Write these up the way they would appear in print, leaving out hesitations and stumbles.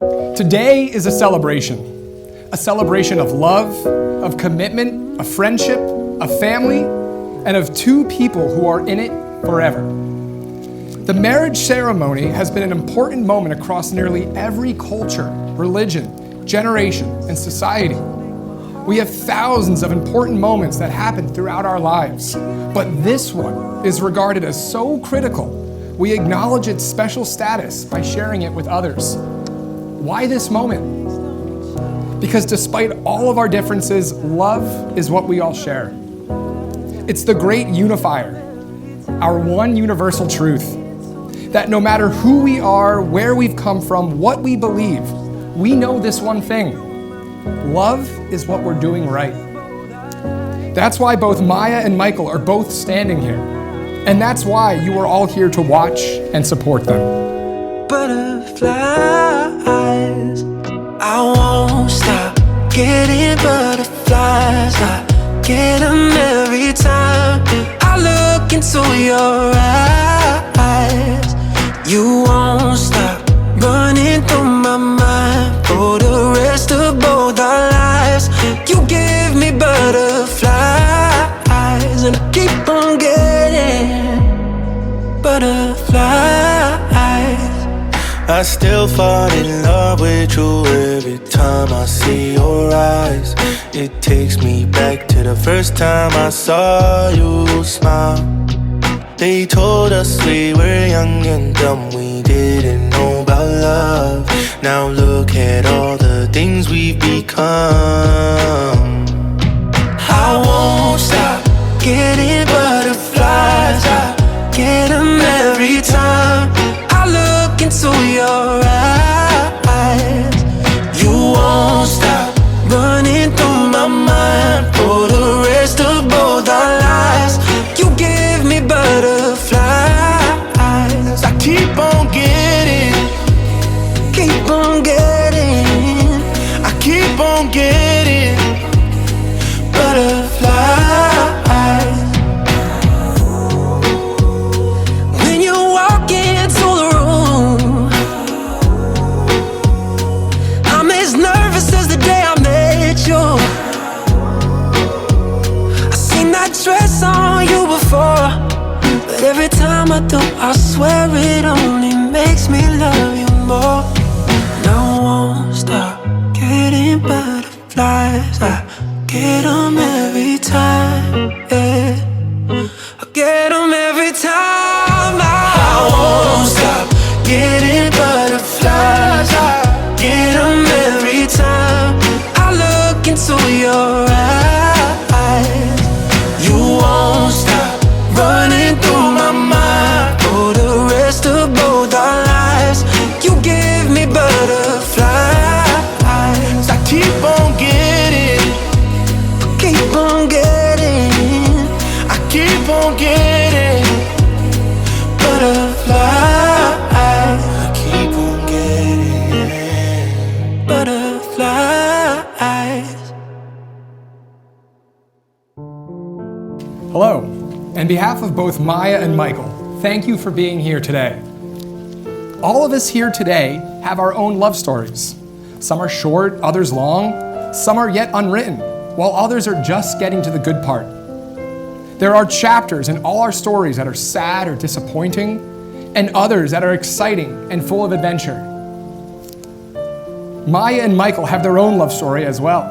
Today is a celebration of love, of commitment, of friendship, of family, and of two people who are in it forever. The marriage ceremony has been an important moment across nearly every culture, religion, generation, and society. We have thousands of important moments that happen throughout our lives, but this one is regarded as so critical, we acknowledge its special status by sharing it with others. Why this moment? Because despite all of our differences, love is what we all share. It's the great unifier, our one universal truth, that no matter who we are, where we've come from, what we believe, we know this one thing. Love is what we're doing right. That's why both Maya and Michael are both standing here. And that's why you are all here to watch and support them. Butterflies, I won't stop getting butterflies. I get them every time I look into your eyes. You won't stop running through my mind for the rest of both our lives. You give me butterflies, and I keep on getting butterflies. I still fall in love with you every time I see your eyes. It takes me back to the first time I saw you smile. They told us we were young and dumb, we didn't know about love. Now look at all the things we've become. I won't stop getting butterflies. I get them every time I look into your eyes. You won't stop running through my mind for the rest of both our lives. You give me butterflies. I keep on getting, I keep on getting butterflies. When you walk into the room, I'm as nervous as the day I met you. I seen that dress on you before, but every time I do, I swear it only makes me love you more. I won't stop getting butterflies. I get them every time, yeah. I get them every time. I won't stop getting butterflies. I get them every time I look into your eyes. You won't stop running through my mind for the rest of both our lives. You give me butterflies. I keep on getting, keep on getting, I keep on getting butterflies. I keep on getting butterflies. Hello. On behalf of both Maya and Michael, thank you for being here today. All of us here today have our own love stories. Some are short, others long. Some are yet unwritten, while others are just getting to the good part. There are chapters in all our stories that are sad or disappointing, and others that are exciting and full of adventure. Maya and Michael have their own love story as well.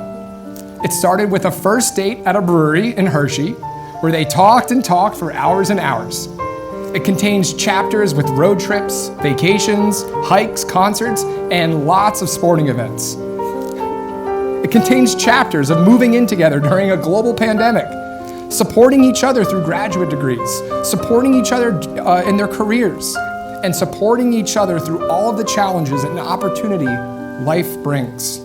It started with a first date at a brewery in Hershey, where they talked and talked for hours and hours. It contains chapters with road trips, vacations, hikes, concerts, and lots of sporting events. It contains chapters of moving in together during a global pandemic, supporting each other through graduate degrees, supporting each other in their careers, and supporting each other through all of the challenges and opportunity life brings.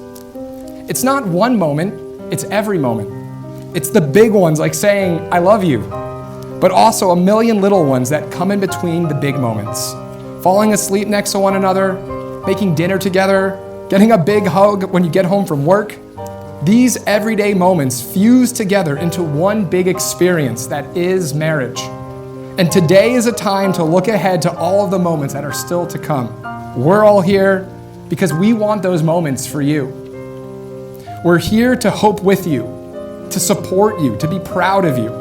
It's not one moment, it's every moment. It's the big ones like saying, I love you, but also a million little ones that come in between the big moments. Falling asleep next to one another, making dinner together, getting a big hug when you get home from work. These everyday moments fuse together into one big experience that is marriage. And today is a time to look ahead to all of the moments that are still to come. We're all here, because we want those moments for you. We're here to hope with you, to support you, to be proud of you,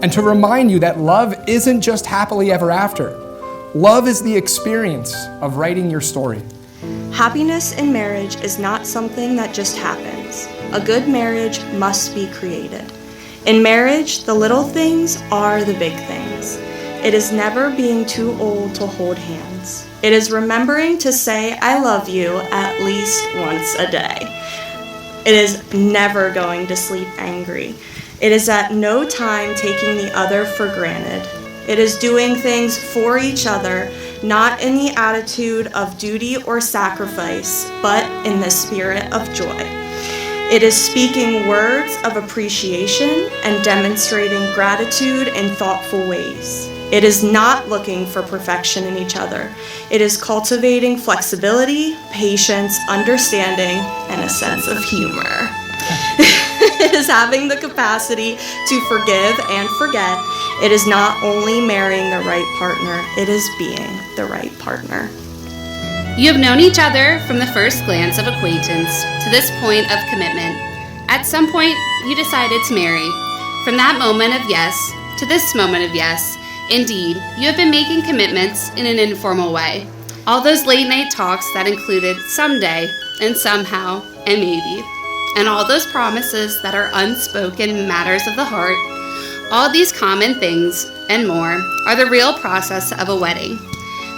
and to remind you that love isn't just happily ever after. Love is the experience of writing your story. Happiness in marriage is not something that just happens. A good marriage must be created. In marriage, the little things are the big things. It is never being too old to hold hands. It is remembering to say, I love you at least once a day. It is never going to sleep angry. It is at no time taking the other for granted. It is doing things for each other, not in the attitude of duty or sacrifice, but in the spirit of joy. It is speaking words of appreciation and demonstrating gratitude in thoughtful ways. It is not looking for perfection in each other. It is cultivating flexibility, patience, understanding, and a sense of humor. It is having the capacity to forgive and forget. It is not only marrying the right partner, it is being the right partner. You have known each other from the first glance of acquaintance to this point of commitment. At some point, you decided to marry. From that moment of yes to this moment of yes, indeed, you have been making commitments in an informal way. All those late night talks that included someday and somehow and maybe, and all those promises that are unspoken matters of the heart, all these common things and more are the real process of a wedding.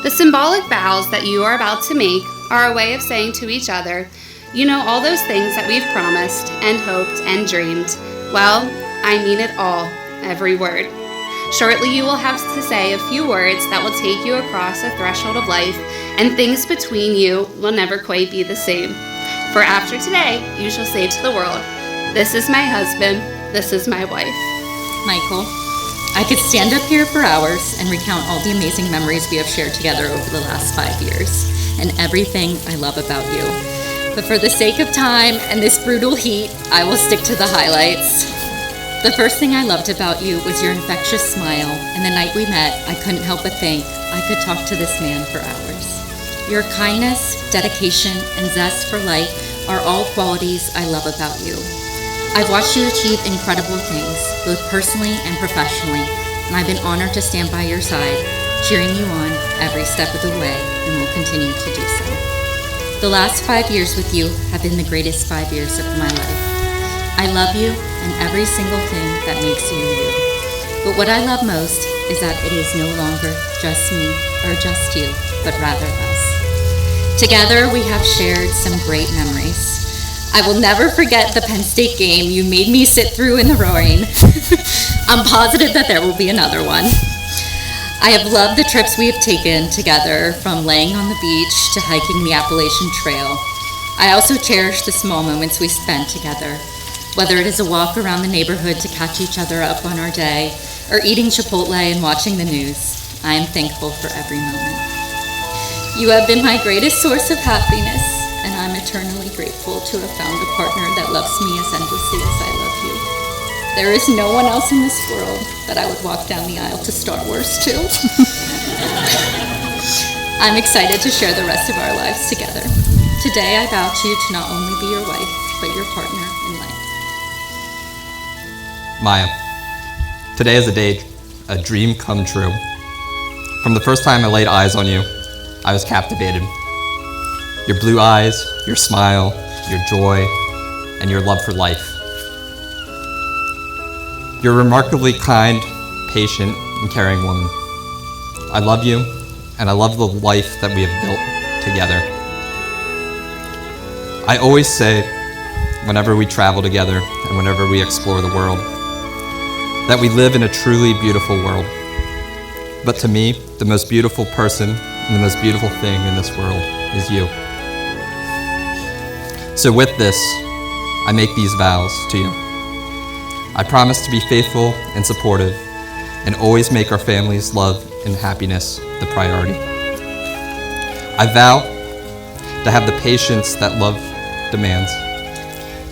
The symbolic vows that you are about to make are a way of saying to each other, you know, all those things that we've promised and hoped and dreamed. Well, I mean it all, every word. Shortly you will have to say a few words that will take you across the threshold of life, and things between you will never quite be the same. For after today, you shall say to the world, this is my husband, this is my wife. Michael, I could stand up here for hours and recount all the amazing memories we have shared together over the last 5 years, and everything I love about you. But for the sake of time and this brutal heat, I will stick to the highlights. The first thing I loved about you was your infectious smile, and the night we met, I couldn't help but think I could talk to this man for hours. Your kindness, dedication, and zest for life are all qualities I love about you. I've watched you achieve incredible things, both personally and professionally, and I've been honored to stand by your side, cheering you on every step of the way, and will continue to do so. The last 5 years with you have been the greatest 5 years of my life. I love you and every single thing that makes you you. But what I love most is that it is no longer just me or just you, but rather us. Together, we have shared some great memories. I will never forget the Penn State game you made me sit through in the rain. I'm positive that there will be another one. I have loved the trips we have taken together, from laying on the beach to hiking the Appalachian Trail. I also cherish the small moments we spent together, whether it is a walk around the neighborhood to catch each other up on our day, or eating Chipotle and watching the news. I am thankful for every moment. You have been my greatest source of happiness, and I'm eternally grateful to have found a partner that loves me as endlessly as I love you. There is no one else in this world that I would walk down the aisle to Star Wars to. I'm excited to share the rest of our lives together. Today I vow to you to not only be your wife, but your partner in life. Maya, today is a dream come true. From the first time I laid eyes on you, I was captivated. Your blue eyes, your smile, your joy, and your love for life. You're a remarkably kind, patient, and caring woman. I love you, and I love the life that we have built together. I always say, whenever we travel together and whenever we explore the world, that we live in a truly beautiful world. But to me, the most beautiful person and the most beautiful thing in this world is you. So with this, I make these vows to you. I promise to be faithful and supportive and always make our family's love and happiness the priority. I vow to have the patience that love demands,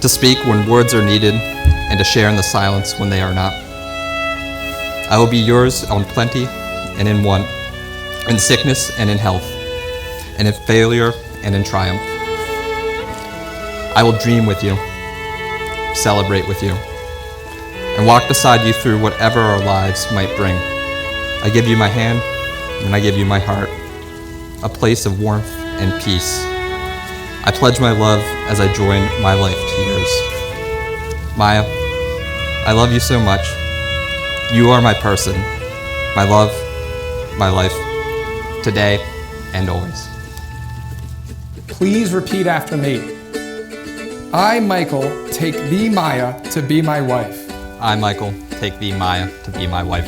to speak when words are needed and to share in the silence when they are not. I will be yours on plenty and in want, in sickness and in health, and in failure and in triumph. I will dream with you, celebrate with you, and walk beside you through whatever our lives might bring. I give you my hand, and I give you my heart, a place of warmth and peace. I pledge my love as I join my life to yours. Maya, I love you so much. You are my person, my love, my life, today and always. Please repeat after me. I, Michael, take thee, Maya, to be my wife. I, Michael, take thee, Maya, to be my wife.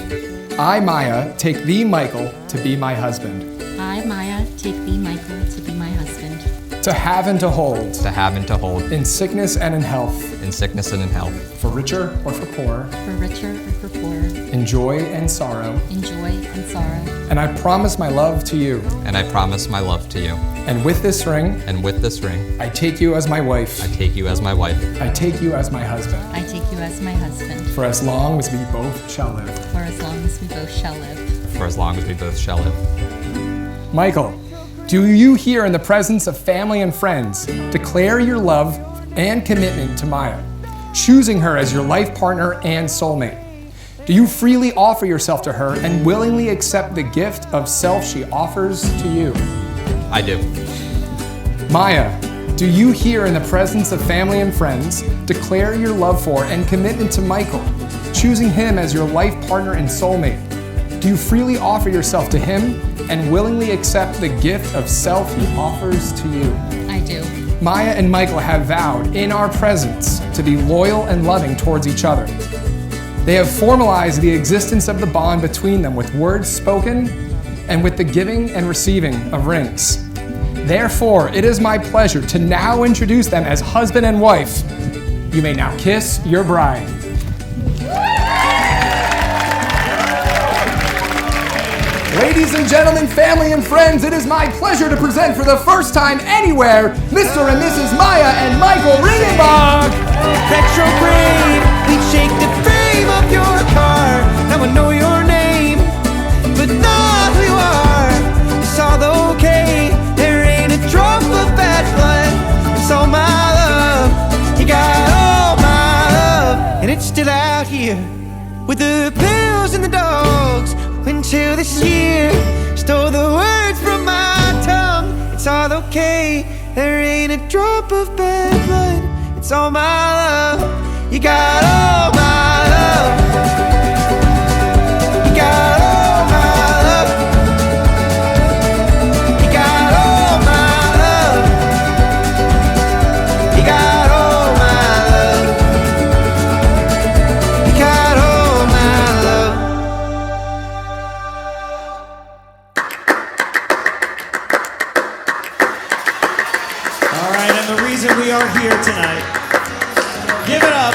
I, Maya, take thee, Michael, to be my husband. I, Maya, take thee, Michael, to be my husband. To have and to hold. To have and to hold. In sickness and in health. In sickness and in health. For richer or for poor. For richer or for poor. In joy and sorrow. In joy and sorrow. And I promise my love to you. And I promise my love to you. And with this ring. And with this ring. I take you as my wife. I take you as my wife. I take you as my husband. I take you as my husband. For as long as we both shall live. For as long as we both shall live. For as long as we both shall live. Michael, do you here in the presence of family and friends declare your love and commitment to Maya, choosing her as your life partner and soulmate? Do you freely offer yourself to her and willingly accept the gift of self she offers to you? I do. Maya, do you here in the presence of family and friends declare your love for and commitment to Michael, choosing him as your life partner and soulmate? Do you freely offer yourself to him and willingly accept the gift of self he offers to you? I do. Maya and Michael have vowed in our presence to be loyal and loving towards each other. They have formalized the existence of the bond between them with words spoken and with the giving and receiving of rings. Therefore, it is my pleasure to now introduce them as husband and wife. You may now kiss your bride. Ladies and gentlemen, family and friends, it is my pleasure to present for the first time anywhere, Mr. and Mrs. Maya and Michael Ringenbachs. Retrograde, we shake the frame of your car. Now I know your name, but not who you are. It's all okay, there ain't a drop of bad blood. It's all my love, you got all my love. And it's still out here, with the pills and the dogs. Until this year stole the words from my tongue. It's all okay, there ain't a drop of bad blood. It's all my love, you got all my love. You got all my love. You got all my love. You got all my love. You got all my love. We are here tonight. Give it up,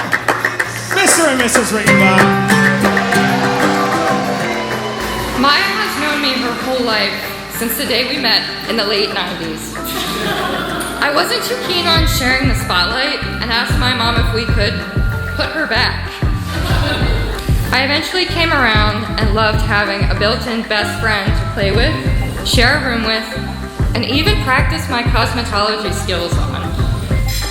Mr. and Mrs. Ringenbachs. Maya has known me her whole life, since the day we met in the late 90s. I wasn't too keen on sharing the spotlight and asked my mom if we could put her back. I eventually came around and loved having a built-in best friend to play with, share a room with, and even practice my cosmetology skills on.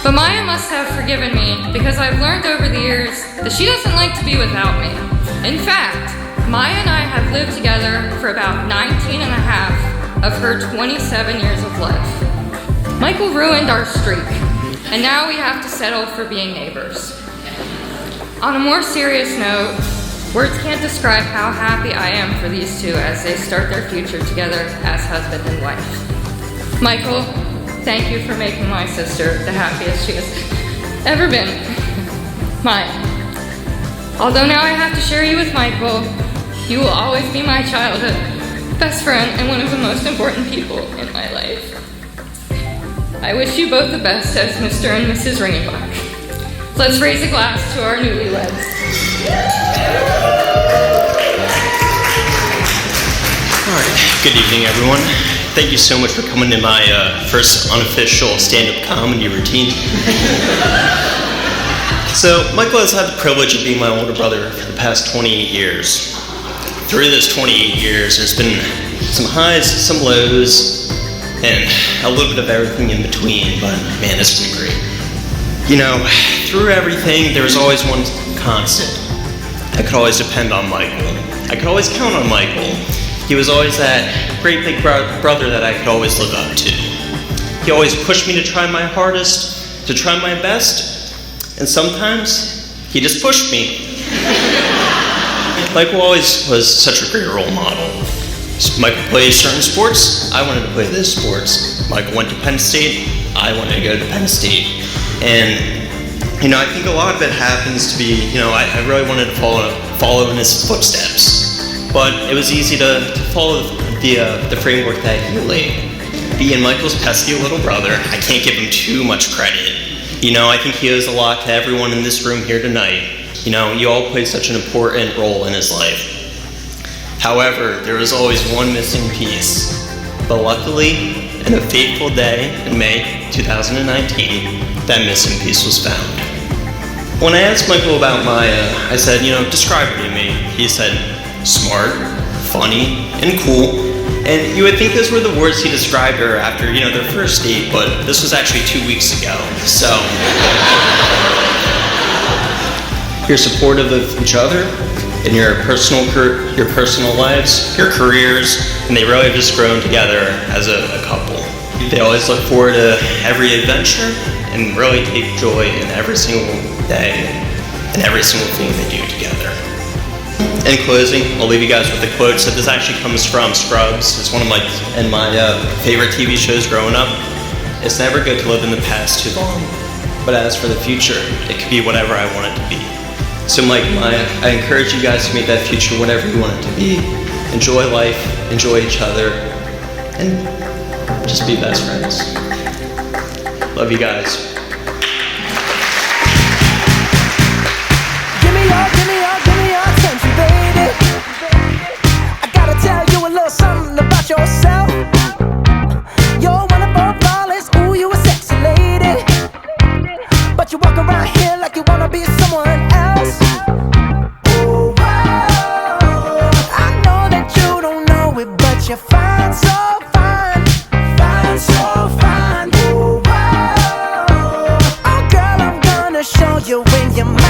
But Maya must have forgiven me because I've learned over the years that she doesn't like to be without me. In fact, Maya and I have lived together for about 19 and a half of her 27 years of life. Michael ruined our streak, and now we have to settle for being neighbors. On a more serious note, words can't describe how happy I am for these two as they start their future together as husband and wife. Michael, thank you for making my sister the happiest she has ever been. Maya. Although now I have to share you with Michael, you will always be my childhood best friend and one of the most important people in my life. I wish you both the best as Mr. and Mrs. Ringenbachs. Let's raise a glass to our newlyweds. All right. Good evening, everyone. Thank you so much for coming to my first unofficial stand-up comedy routine. So, Michael has had the privilege of being my older brother for the past 28 years. Through those 28 years, there's been some highs, some lows, and a little bit of everything in between, but man, it's been great. You know, through everything, there was always one constant. I could always depend on Michael. I could always count on Michael. He was always that great big brother that I could always look up to. He always pushed me to try my hardest, to try my best, and sometimes he just pushed me. Michael always was such a great role model. Michael played certain sports, I wanted to play those sports. Michael went to Penn State, I wanted to go to Penn State. And, you know, I think a lot of it happens to be, you know, I really wanted to follow in his footsteps. But it was easy to follow the framework that he laid. Being Michael's pesky little brother, I can't give him too much credit. You know, I think he owes a lot to everyone in this room here tonight. You know, you all played such an important role in his life. However, there was always one missing piece. But luckily, in a fateful day in May 2019, that missing piece was found. When I asked Michael about Maya, I said, you know, describe her to me. He said, smart, funny, and cool. And you would think those were the words he described her after, you know, their first date, but this was actually 2 weeks ago. So, you're supportive of each other in your personal lives, your careers, and they really have just grown together as a couple. They always look forward to every adventure and really take joy in every single day and every single thing they do together. In closing, I'll leave you guys with a quote. So this actually comes from Scrubs. It's one of my favorite TV shows growing up. It's never good to live in the past too long, but as for the future, it could be whatever I want it to be. So Mike, Maya, I encourage you guys to make that future whatever you want it to be. Enjoy life, enjoy each other, and just be best friends. Love you guys. Give me your attention, baby. I gotta tell you a little something about yourself. You're wonderful, flawless, ooh, you a sexy lady. But you walk around here like you wanna be someone else. Ooh, whoa. I know that you don't know it, but you're fine, so fine. Fine, so fine. Ooh, whoa. Oh, girl, I'm gonna show you when you're